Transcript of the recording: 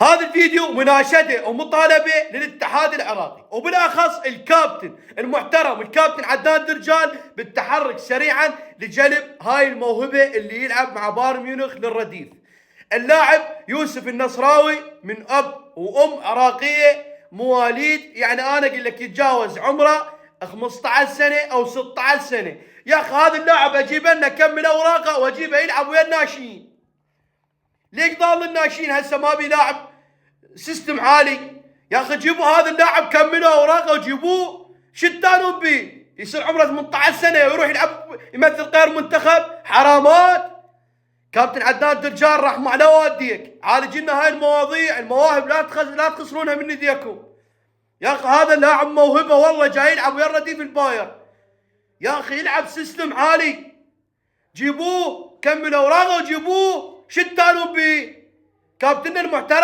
هذا الفيديو مناشدة ومطالبة للاتحاد العراقي وبالأخص الكابتن المحترم الكابتن عدنان درجال بالتحرك سريعا لجلب هاي الموهبة اللي يلعب مع بايرن ميونخ للرديف. اللاعب يوسف النصراوي من أب وأم عراقية مواليد، يعني أنا أقول لك يتجاوز عمره 15 سنة أو 16 سنة. يا أخي هذا اللاعب أجيبه لنا كمل أوراقه وأجيبه يلعب ويا الناشئين. ليش ضال الناشئين هسه ما بيلاعب سيستم عالي؟ يا اخي جيبوا هذا اللاعب كملوا اوراقه وجيبوه. شتانون بيه يصير عمره 18 سنه ويروح يلعب يمثل غير منتخب؟ حرامات. كابتن عدنان درجال رحمه على والديك، عالج لنا هاي المواضيع، المواهب لا تخسرونها من ايديكم. يا اخي هذا اللاعب موهبه والله، جاي يلعب ويا الرديف الباير. يا اخي يلعب سيستم عالي، جيبوه كملوا اوراقه وجيبوه. شتانون بيه كابتننا المحترم.